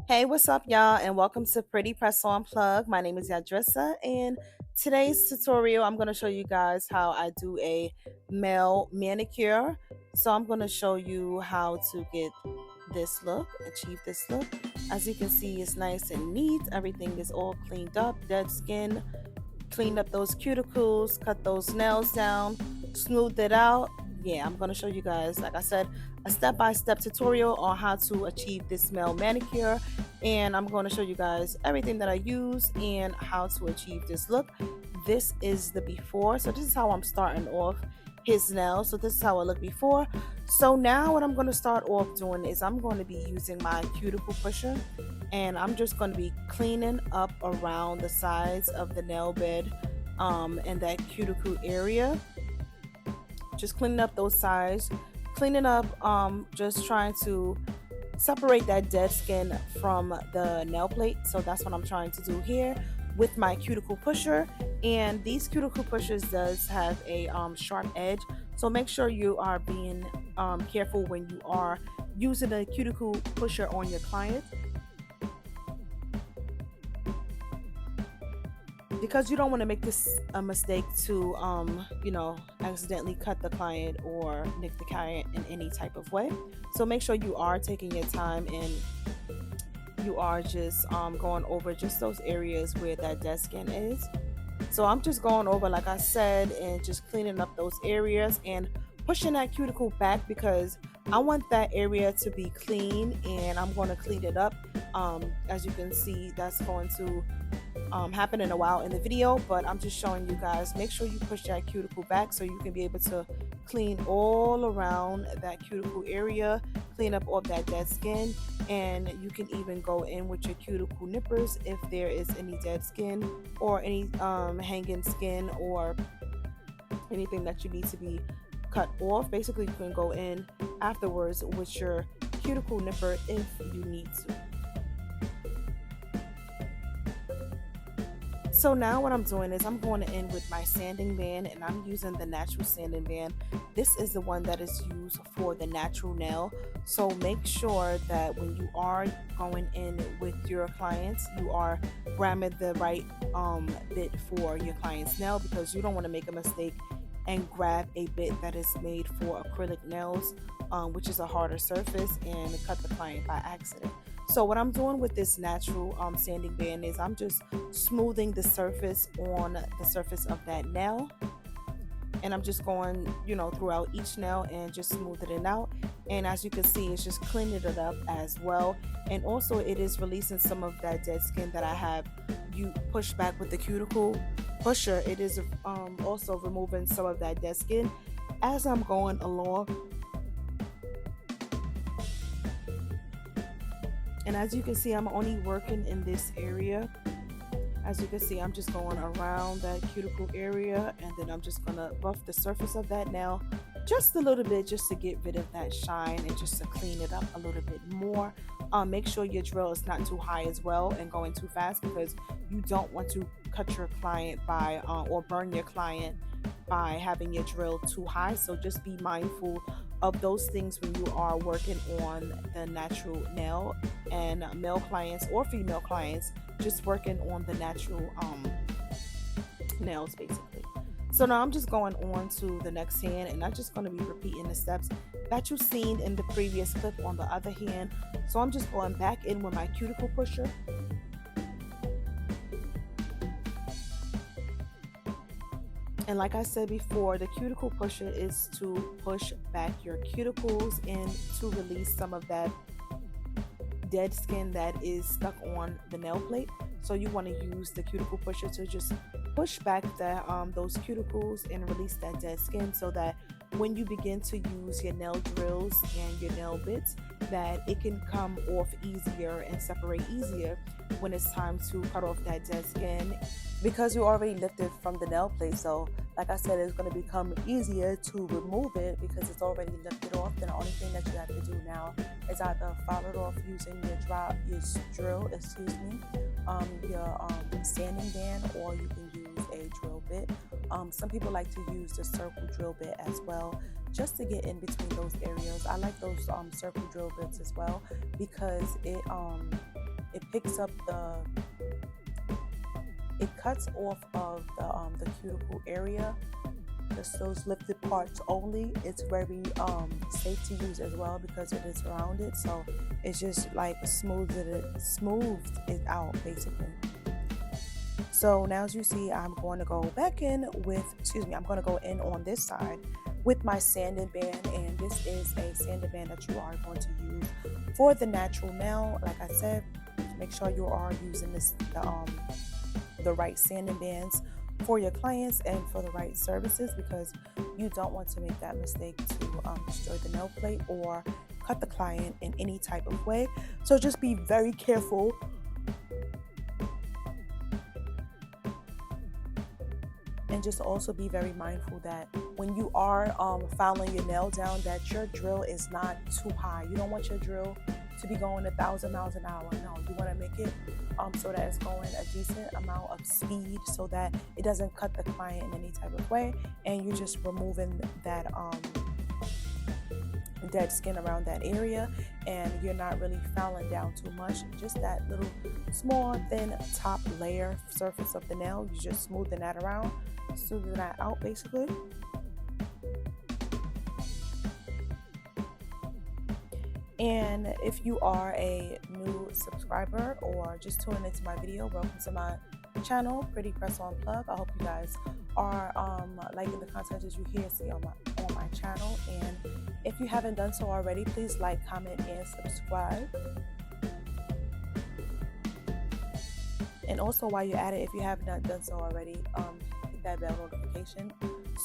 Hey, what's up, y'all, and welcome to Pretty Press On Plug. My name is Yadrissa, and today's tutorial, I'm going to show you guys how I do a male manicure. So I'm going to show you how to get this look, achieve this look. As you can see, it's nice and neat. Everything is all cleaned up, dead skin, cleaned up those cuticles, cut those nails down, smoothed it out. Yeah, I'm going to show you guys, like I said, a step-by-step tutorial on how to achieve this male manicure. And I'm going to show you guys everything that I use and how to achieve this look. This is the before. So this is how I'm starting off his nails. So this is how I look before. So now what I'm going to start off doing is I'm going to be using my cuticle pusher, and I'm just going to be cleaning up around the sides of the nail bed and that cuticle area. Just cleaning up those sides, cleaning up, just trying to separate that dead skin from the nail plate. So that's what I'm trying to do here with my cuticle pusher. And these cuticle pushers does have a sharp edge, so make sure you are being careful when you are using a cuticle pusher on your client, because you don't want to make this a mistake to accidentally cut the client or nick the client in any type of way. So make sure you are taking your time and you are just going over just those areas where that dead skin is. So I'm just going over, like I said, and just cleaning up those areas and pushing that cuticle back, because I want that area to be clean, and I'm going to clean it up. As you can see, that's going to happen in a while in the video, but I'm just showing you guys, make sure you push that cuticle back so you can be able to clean all around that cuticle area, clean up all that dead skin. And you can even go in with your cuticle nippers if there is any dead skin or any hanging skin or anything that you need to be cut off. Basically, you can go in afterwards with your cuticle nipper if you need to. So now what I'm doing is I'm going to end with my sanding band, and I'm using the natural sanding band. This is the one that is used for the natural nail. So make sure that when you are going in with your clients, you are grabbing the right bit for your client's nail, because you don't want to make a mistake and grab a bit that is made for acrylic nails, which is a harder surface, and cut the client by accident. So what I'm doing with this natural sanding band is I'm just smoothing the surface on the surface of that nail, and I'm just going throughout each nail and just smoothing it out. And as you can see, it's just cleaning it up as well, and also it is releasing some of that dead skin that I have you push back with the cuticle pusher. It is also removing some of that dead skin as I'm going along. And as you can see, I'm only working in this area. As you can see, I'm just going around that cuticle area, and then I'm just gonna buff the surface of that nail just a little bit, just to get rid of that shine and just to clean it up a little bit more. Make sure your drill is not too high as well and going too fast, because you don't want to cut your client by or burn your client by having your drill too high. So just be mindful of those things when you are working on the natural nail. And male clients or female clients, just working on the natural nails basically. So now I'm just going on to the next hand, and I'm just going to be repeating the steps that you've seen in the previous clip on the other hand. So I'm just going back in with my cuticle pusher. And like I said before, the cuticle pusher is to push back your cuticles and to release some of that dead skin that is stuck on the nail plate. So you want to use the cuticle pusher to just push back those cuticles and release that dead skin, so that when you begin to use your nail drills and your nail bits, that it can come off easier and separate easier when it's time to cut off that dead skin, because you already lifted from the nail plate. So like I said, it's going to become easier to remove it because it's already lifted off. Then the only thing that you have to do now is either file it off using your drill, your sanding band, or you can use a drill bit. Some people like to use the circle drill bit as well, just to get in between those areas. I like those circle drill bits as well, because it picks up it cuts off of the cuticle area, just those lifted parts only. It's very safe to use as well because it is rounded, so it's just like smooths it out basically. So now as you see, I'm going to go back in with, I'm going to go in on this side with my sanding band, and this is a sanding band that you are going to use for the natural nail. Like I said, make sure you are using the right sanding bands for your clients and for the right services, because you don't want to make that mistake to destroy the nail plate or cut the client in any type of way. So just be very careful. And just also be very mindful that when you are filing your nail down, that your drill is not too high. You don't want your drill to be going 1,000 miles an hour. No, you want to make it so that it's going a decent amount of speed, so that it doesn't cut the client in any type of way, and you're just removing that dead skin around that area, and you're not really filing down too much, just that little small thin top layer surface of the nail. You're just smoothing that out basically. And if you are a new subscriber or just tuning into my video, welcome to my channel, Pretty Press On Plug. I hope you guys are liking the content as you see on my channel. And if you haven't done so already, please like, comment, and subscribe. And also, while you're at it, if you have not done so already, hit that bell notification.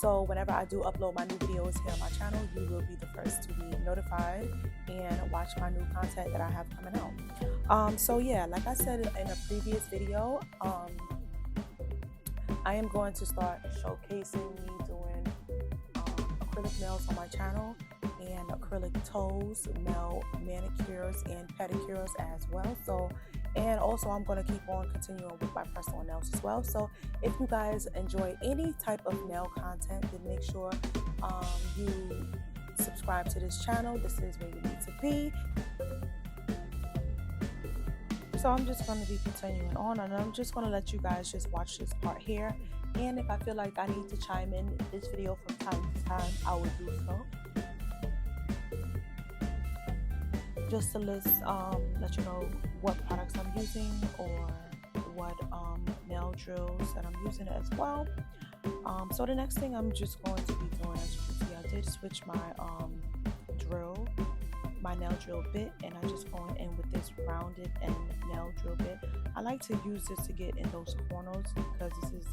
So whenever I do upload my new videos here on my channel, you will be the first to be notified and watch my new content that I have coming out. So yeah, like I said in a previous video, I am going to start showcasing me doing acrylic nails on my channel, and acrylic toes, nail manicures and pedicures as well. So, and also I'm going to keep on continuing with my press-on nails as well. So if you guys enjoy any type of nail content, then make sure you subscribe to this channel. This is where you need to be. So I'm just going to be continuing on, and I'm just going to let you guys just watch this part here. And if I feel like I need to chime in this video from time to time, I will do so. Just to let you know what products I'm using, or what nail drills that I'm using as well. So the next thing I'm just going to be doing, as you can see, I did switch my nail drill bit, and I'm just going in with this rounded end nail drill bit. I like to use this to get in those corners because this is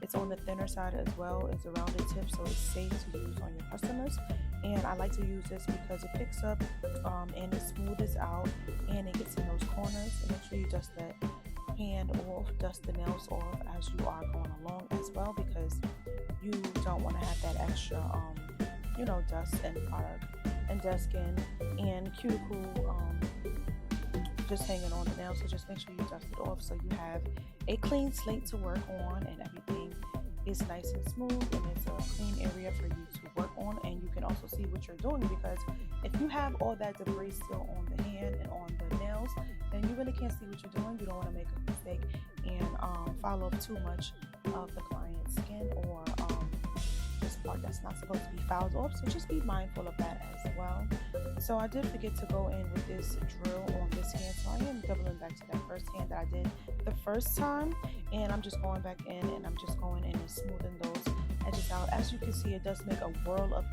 it's on the thinner side as well. It's a rounded tip, so it's safe to use on your customers. And I like to use this because it picks up and it smooths out, and it gets in those corners. And make sure you dust that hand off, dust the nails off as you are going along as well, because you don't want to have that extra dust and product and dead skin and cuticle just hanging on the nail. So just make sure you dust it off so you have a clean slate to work on, and everything is nice and smooth, and it's a clean area for you to work on. And you can also see what you're doing, because if you have all that debris still on the hand and on the nails, then you really can't see what you're doing. You don't want to make a mistake and follow up too much of the client's skin, or this part that's not supposed to be fouled off. So just be mindful of that as well. So I did forget to go in with this drill on this hand, so I am doubling back to that first hand that I did the first time, and I'm just going back in, and I'm just going in and smoothing those edges out. As you can see, it does make a world of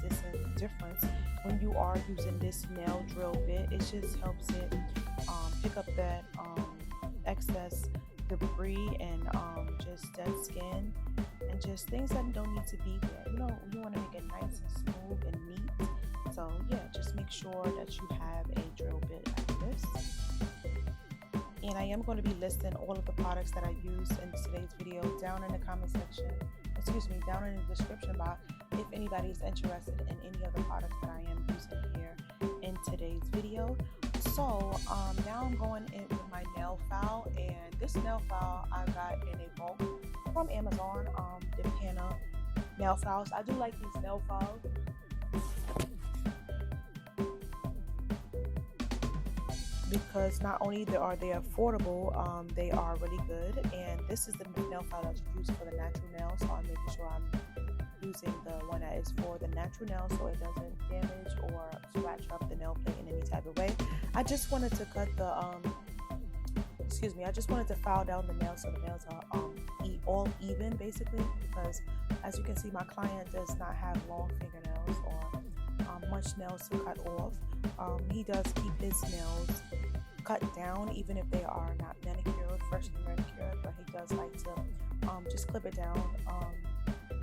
difference when you are using this nail drill bit. It just helps it pick up that excess debris and just dead skin and just things that don't need to be there. You want to make it nice and smooth and neat. So yeah, just make sure that you have a drill bit like this. And I am going to be listing all of the products that I used in today's video down in the comment section, down in the description box, if anybody's interested in any of the products that I am using here in today's video. So now I'm going in with my nail file, and this nail file I got in a bulk from Amazon, the Pana nail files. I do like these nail files. because not only are they affordable, they are really good. And this is the nail file that you use for the natural nails, so I'm making sure I'm using the one that is for the natural nail so it doesn't damage or scratch up the nail plate in any type of way. I just wanted to cut the I just wanted to file down the nails so the nails are all even, basically, because as you can see, my client does not have long fingernails or much nails to cut off. He does keep his nails cut down even if they are not manicured, freshly manicured, but he does like to just clip it down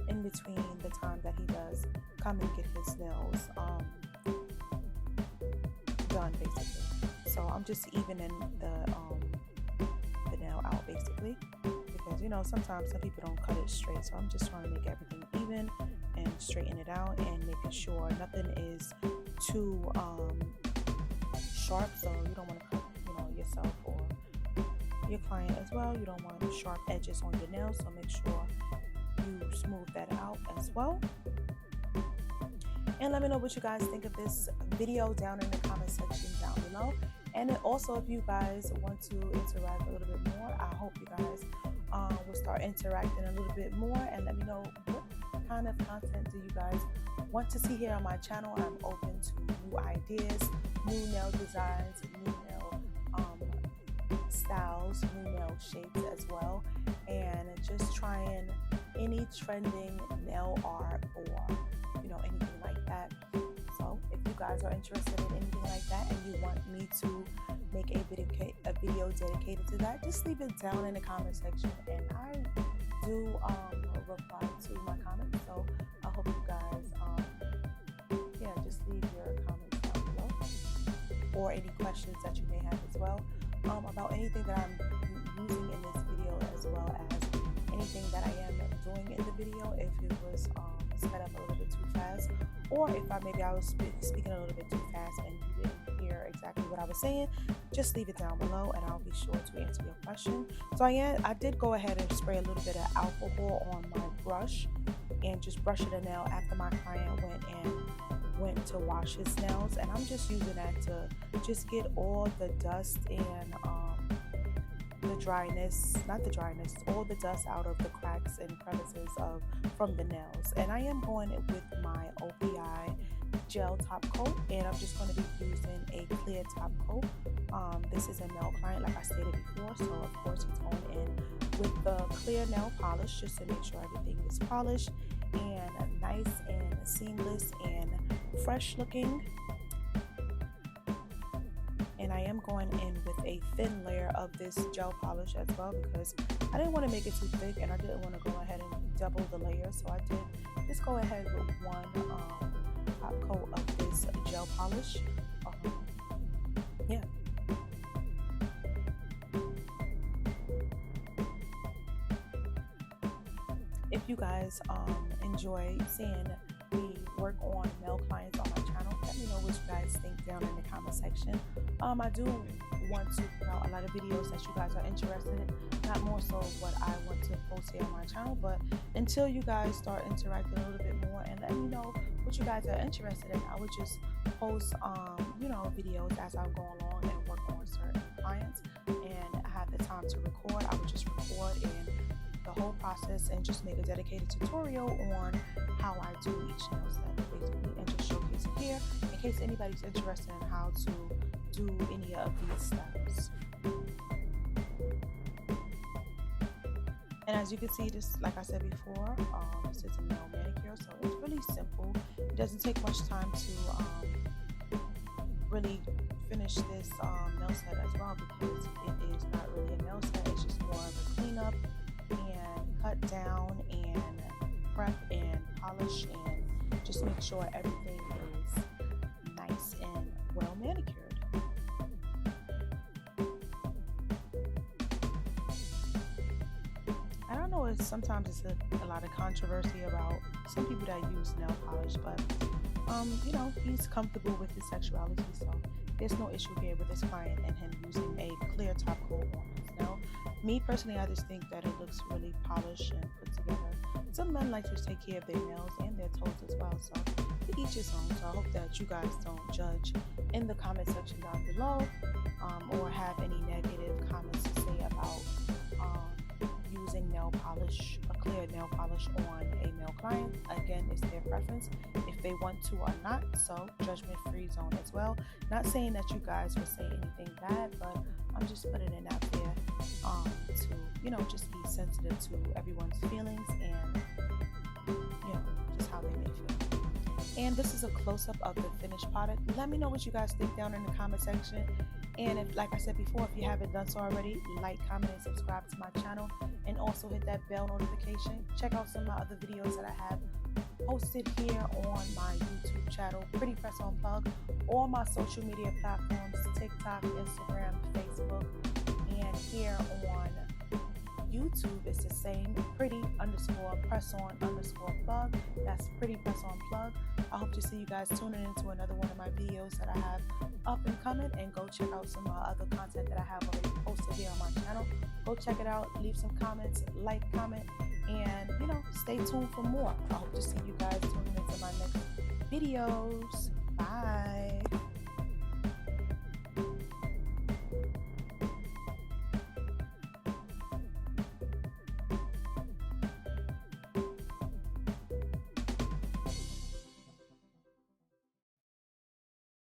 in between the time that he does come and get his nails done, basically. So I'm just evening the nail out, basically, because sometimes some people don't cut it straight, so I'm just trying to make everything even and straighten it out and making sure nothing is too sharp, so you don't want to cut yourself or your client as well. You don't want sharp edges on your nails, so make sure you smooth that out as well. And let me know what you guys think of this video down in the comment section down below. And also, if you guys want to interact a little bit more, I hope you guys will start interacting a little bit more, and let me know what kind of content do you guys want to see here on my channel. I'm open to new ideas, new nail designs, new nail styles, new nail shapes as well, and just trying any trending nail art or anything like that. So if you guys are interested in anything like that and you want me to make a video dedicated to that, just leave it down in the comment section, and I do reply to my comments. So I hope you guys just leave your comments down below, or any questions that you may have as well about anything that I'm using in this video, as well as anything that I am doing in the video. If it was sped up a little bit too fast, or if maybe I was speaking a little bit too fast and you didn't hear exactly what I was saying, just leave it down below and I'll be sure to answer your question. So I did go ahead and spray a little bit of alcohol on my brush and just brush the nail after my client went to wash his nails, and I'm just using that to just get all the dust and all the dust out of the cracks and crevices from the nails. And I am going with my OPI gel top coat, and I'm just going to be using a clear top coat. This is a male client, like I stated before, so of course he's going in with the clear nail polish just to make sure everything is polished and nice and seamless and fresh looking. And I am going in with a thin layer of this gel polish as well, because I didn't want to make it too thick and I didn't want to go ahead and double the layer, so I did just go ahead with one top coat of this gel polish. Yeah. If you guys enjoy seeing me work on male clients on my channel, let me know what you guys think down in the comment section. I do want to put out a lot of videos that you guys are interested in, not more so what I want to post here on my channel, but until you guys start interacting a little bit more and let me know what you guys are interested in, I would just post videos as I go along and work on certain clients, and I have the time to record. I would just record and the whole process and just make a dedicated tutorial on how I do each nail step, basically, and just showcase it here in case anybody's interested in how to do any of these steps. And as you can see, just like I said before, this is a nail manicure, so it's really simple. It doesn't take much time to really finish this nail set as well, because it is not really a nail set. It's just more of a cleanup and cut down and prep and polish and just make sure everything is nice and well manicured. I don't know if sometimes it's a lot of controversy about some people that use nail polish, but he's comfortable with his sexuality, so there's no issue here with this client and him using a clear top coat on his nail. Me personally, I just think that it looks really polished and put together. Some men like to take care of their nails and their toes as well, so to each his own. So I hope that you guys don't judge in the comment section down below. or have any negative comments to say about using nail polish, a clear nail polish on a male client. Again, it's their preference if they want to or not, so judgment-free zone as well. Not saying that you guys will say anything bad, but I'm just putting it out there to, just be sensitive to everyone's feelings and, just how they may feel. And this is a close-up of the finished product. Let me know what you guys think down in the comment section. And if, like I said before, if you haven't done so already, like, comment, and subscribe to my channel. And also hit that bell notification. Check out some of my other videos that I have posted here on my YouTube channel, Pretty Press On Plug, or my social media platforms, TikTok, Instagram, Facebook, and here on YouTube it's the same, pretty_press_on_plug. That's Pretty Press On Plug. I hope to see you guys tuning into another one of my videos that I have up and coming, and go check out some other content that I have already posted here on my channel. Go check it out, leave some comments, like, comment, and stay tuned for more. I hope to see you guys tuning into my next videos. Bye.